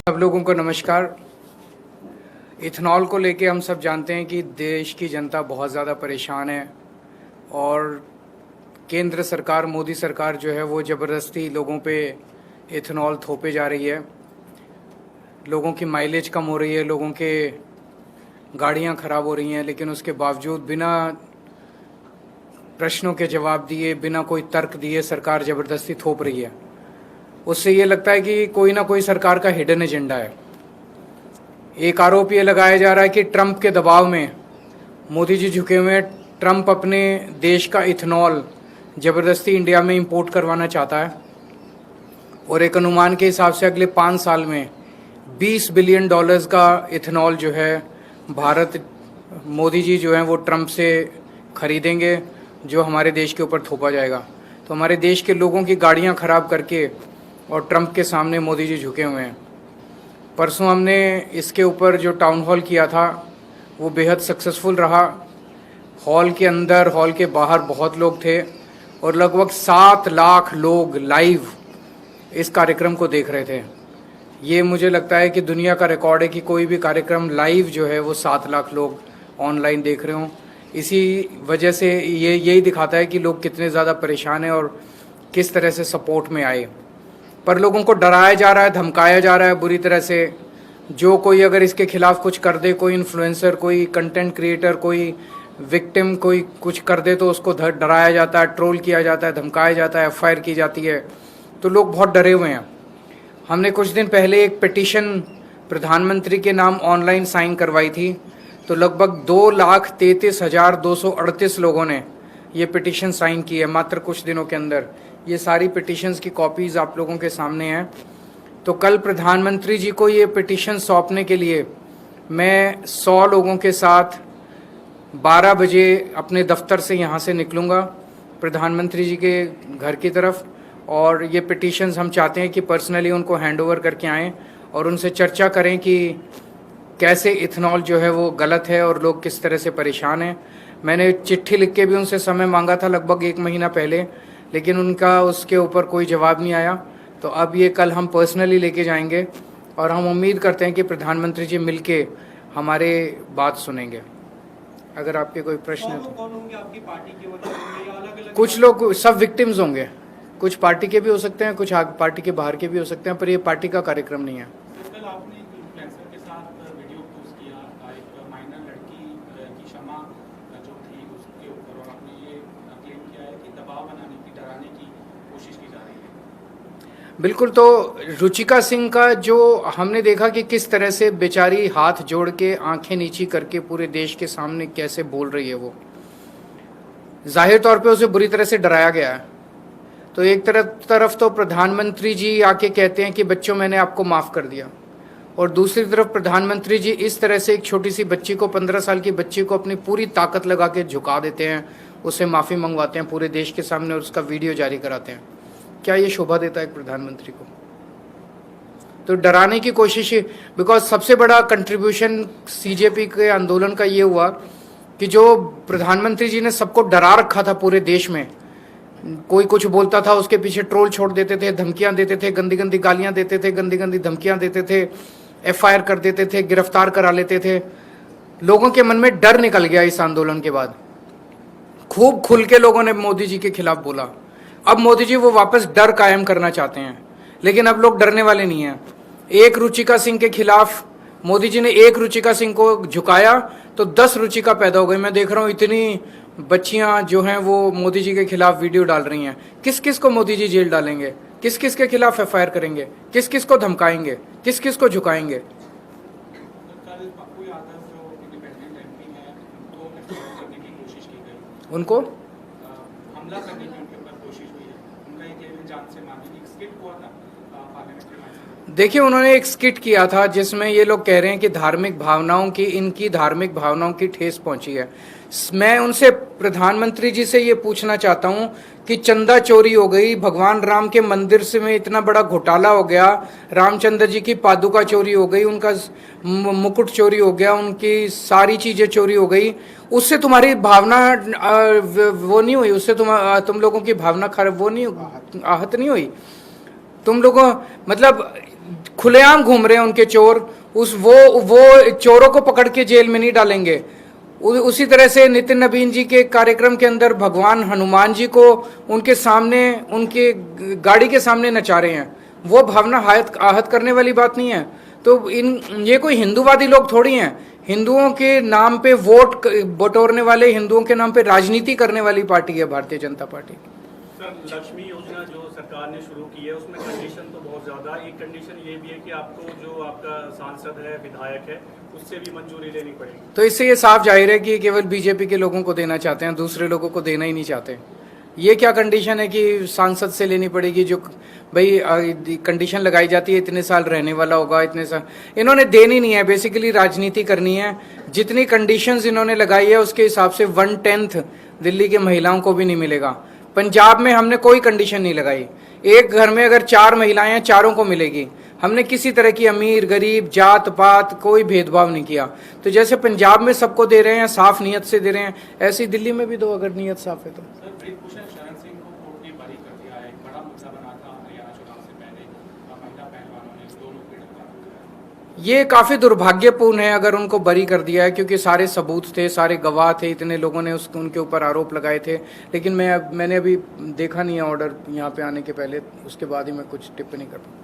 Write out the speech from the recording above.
सब लोगों को नमस्कार। इथेनॉल को लेके हम सब जानते हैं कि देश की जनता बहुत ज़्यादा परेशान है और केंद्र सरकार, मोदी सरकार जो है वो ज़बरदस्ती लोगों पे इथेनॉल थोपे जा रही है। लोगों की माइलेज कम हो रही है, लोगों के गाड़ियां ख़राब हो रही हैं, लेकिन उसके बावजूद बिना प्रश्नों के जवाब दिए, बिना कोई तर्क दिए सरकार ज़बरदस्ती थोप रही है। उससे ये लगता है कि कोई ना कोई सरकार का हिडन एजेंडा है। एक आरोप ये लगाया जा रहा है कि ट्रंप के दबाव में मोदी जी झुके हुए हैं। ट्रंप अपने देश का इथेनॉल ज़बरदस्ती इंडिया में इंपोर्ट करवाना चाहता है और एक अनुमान के हिसाब से अगले 5 साल में $20 बिलियन का इथेनॉल जो है भारत, मोदी जी जो हैं वो ट्रंप से खरीदेंगे, जो हमारे देश के ऊपर थोपा जाएगा। तो हमारे देश के लोगों की गाड़ियां खराब करके और ट्रंप के सामने मोदी जी झुके हुए हैं। परसों हमने इसके ऊपर जो टाउन हॉल किया था वो बेहद सक्सेसफुल रहा। हॉल के अंदर, हॉल के बाहर बहुत लोग थे और लगभग 7 लाख लोग लाइव इस कार्यक्रम को देख रहे थे। ये मुझे लगता है कि दुनिया का रिकॉर्ड है कि कोई भी कार्यक्रम लाइव जो है वो 7 लाख लोग ऑनलाइन देख रहे हों। इसी वजह से यही दिखाता है कि लोग कितने ज़्यादा परेशान हैं और किस तरह से सपोर्ट में आए। पर लोगों को डराया जा रहा है, धमकाया जा रहा है बुरी तरह से। जो कोई अगर इसके खिलाफ कुछ कर दे, कोई इन्फ्लुएंसर, कोई कंटेंट क्रिएटर, कोई विक्टिम कोई कुछ कर दे तो उसको डराया जाता है, ट्रोल किया जाता है, धमकाया जाता है, एफआईआर की जाती है। तो लोग बहुत डरे हुए हैं। हमने कुछ दिन पहले एक पिटीशन प्रधानमंत्री के नाम ऑनलाइन साइन करवाई थी, तो लगभग 2,33,238 लोगों ने ये पिटीशन साइन की है मात्र कुछ दिनों के अंदर। ये सारी पिटीशंस की कॉपीज़ आप लोगों के सामने हैं। तो कल प्रधानमंत्री जी को ये पिटीशन सौंपने के लिए मैं 100 लोगों के साथ 12 बजे अपने दफ्तर से यहाँ से निकलूँगा प्रधानमंत्री जी के घर की तरफ, और ये पिटीशंस हम चाहते हैं कि पर्सनली उनको हैंड ओवर करके आएँ और उनसे चर्चा करें कि कैसे इथेनॉल जो है वो गलत है और लोग किस तरह से परेशान हैं। मैंने चिट्ठी लिख के भी उनसे समय मांगा था लगभग 1 महीना पहले, लेकिन उनका उसके ऊपर कोई जवाब नहीं आया। तो अब ये कल हम पर्सनली लेके जाएंगे और हम उम्मीद करते हैं कि प्रधानमंत्री जी मिलके हमारे बात सुनेंगे। अगर आपके कोई प्रश्न है तो। कौन होंगे आपकी पार्टी के वजह या अलग-अलग? कुछ लोग, सब विक्टिम्स होंगे, कुछ पार्टी के भी हो सकते हैं, कुछ पार्टी के बाहर के भी हो सकते हैं, पर ये पार्टी का कार्यक्रम नहीं है। कल आपने एक इन्फ्लुएंसर के साथ वीडियो पोस्ट किया, एक माइनर लड़की की क्षमा जो थी उसके ऊपर, और आपने ये क्लेम किया है कि दबाव बनाने की, डराने की कोशिश की जा रही है। बिल्कुल। तो रुचिका सिंह का जो हमने देखा कि किस तरह से बेचारी हाथ जोड़ के आंखें नीची करके पूरे देश के सामने कैसे बोल रही है, वो जाहिर तौर पे उसे बुरी तरह से डराया गया है। तो एक तरफ तो प्रधानमंत्री जी आके कहते हैं कि बच्चों मैंने आपको माफ़ कर दिया, और दूसरी तरफ प्रधानमंत्री जी इस तरह से एक छोटी सी बच्ची को, 15 साल की बच्ची को अपनी पूरी ताकत लगा के झुका देते हैं, उससे माफ़ी मंगवाते हैं पूरे देश के सामने और उसका वीडियो जारी कराते हैं। क्या ये शोभा देता है एक प्रधानमंत्री को? तो डराने की कोशिश, बिकॉज सबसे बड़ा कंट्रीब्यूशन सीजेपी के आंदोलन का ये हुआ कि जो प्रधानमंत्री जी ने सबको डरा रखा था पूरे देश में, कोई कुछ बोलता था उसके पीछे ट्रोल छोड़ देते थे, धमकियां देते थे, गंदी गंदी गालियां देते थे, गंदी गंदी धमकियां देते थे, एफआईआर कर देते थे, गिरफ्तार करा लेते थे। लोगों के मन में डर निकल गया इस आंदोलन के बाद। खूब खुल के लोगों ने मोदी जी के खिलाफ बोला। अब मोदी जी वो वापस डर कायम करना चाहते हैं, लेकिन अब लोग डरने वाले नहीं हैं। एक रुचिका सिंह के खिलाफ मोदी जी ने एक रुचिका सिंह को झुकाया तो 10 रुचिका पैदा हो गई। मैं देख रहा हूँ इतनी बच्चियां जो हैं वो मोदी जी के खिलाफ वीडियो डाल रही हैं। किस किस को मोदी जी जेल डालेंगे, किस किस के खिलाफ एफआईआर करेंगे, किस किस को धमकाएंगे, किस किस को झुकाएंगे? कल पप्पू यादव जो इंडिपेंडेंट एमपी हैं उनको गिरफ्तार करने की कोशिश की गई, उनको हमला करने की उनके ऊपर कोशिश हुई है। उनका ये क्लेम जान से मारने की स्किट हुआ था पार्लियामेंट्री मैच। देखिए, उन्होंने एक स्किट किया था जिसमें ये लोग कह रहे हैं कि धार्मिक भावनाओं की, इनकी धार्मिक भावनाओं की ठेस पहुंची है। मैं उनसे, प्रधानमंत्री जी से ये पूछना चाहता हूं कि चंदा चोरी हो गई, भगवान राम के मंदिर से में इतना बड़ा घोटाला हो गया, रामचंद्र जी की पादुका चोरी हो गई, उनका मुकुट चोरी हो गया, उनकी सारी चीजें चोरी हो गई, उससे तुम्हारी भावना वो नहीं हुई? उससे तुम लोगों की भावना खराब वो नहीं, आहत नहीं हुई? तुम लोगों, मतलब खुलेआम घूम रहे हैं उनके चोर, वो चोरों को पकड़ के जेल में नहीं डालेंगे। उसी तरह से नितिन नबीन जी के कार्यक्रम के अंदर भगवान हनुमान जी को उनके सामने, उनके गाड़ी के सामने नचा रहे हैं। वो भावना आहत करने वाली बात नहीं है। तो ये कोई हिंदूवादी लोग थोड़ी हैं। हिंदुओं के नाम पे वोट बटोरने वाले, हिंदुओं के नाम पे राजनीति करने वाली पार्टी है भारतीय जनता पार्टी। सर, लक्ष्मी योजना जो सरकार ने शुरू की है उसमें कंडीशन तो बहुत ज़्यादा, एक कंडीशन ये भी है कि आपको जो आपका सांसद है, विधायक है, उससे भी मंजूरी लेनी पड़ेगी। तो इससे ये साफ जाहिर है कि केवल बीजेपी के लोगों को देना चाहते हैं, दूसरे लोगों को देना ही नहीं चाहते। ये क्या कंडीशन है कि सांसद से लेनी पड़ेगी? जो भाई कंडीशन लगाई जाती है इतने साल रहने वाला होगा, इतने साल, इन्होंने देनी नहीं है। बेसिकली राजनीति करनी है। जितनी कंडीशंस इन्होंने लगाई है उसके हिसाब से 1/10 दिल्ली की महिलाओं को भी नहीं मिलेगा। पंजाब में हमने कोई कंडीशन नहीं लगाई। एक घर में अगर 4 महिलाएं हैं, चारों को मिलेगी। हमने किसी तरह की अमीर गरीब जात पात कोई भेदभाव नहीं किया। तो जैसे पंजाब में सबको दे रहे हैं, साफ नीयत से दे रहे हैं, ऐसे ही दिल्ली में भी दो अगर नीयत साफ है तो। सर, ब्रिजभूषण शरण सिंह को कोर्ट ने बरी कर दिया है। एक बड़ा मुद्दा बना था हरियाणा चुनाव से पहले, महिला पहलवानों ने 2 लोग गिरफ्तार किया। ये काफी दुर्भाग्यपूर्ण है अगर उनको बरी कर दिया है, क्योंकि सारे सबूत थे, सारे गवाह थे, इतने लोगों ने उनके ऊपर आरोप लगाए थे। लेकिन मैंने अभी देखा नहीं है ऑर्डर यहाँ पे आने के पहले, उसके बाद ही मैं कुछ टिप्पणी कर पाऊँ।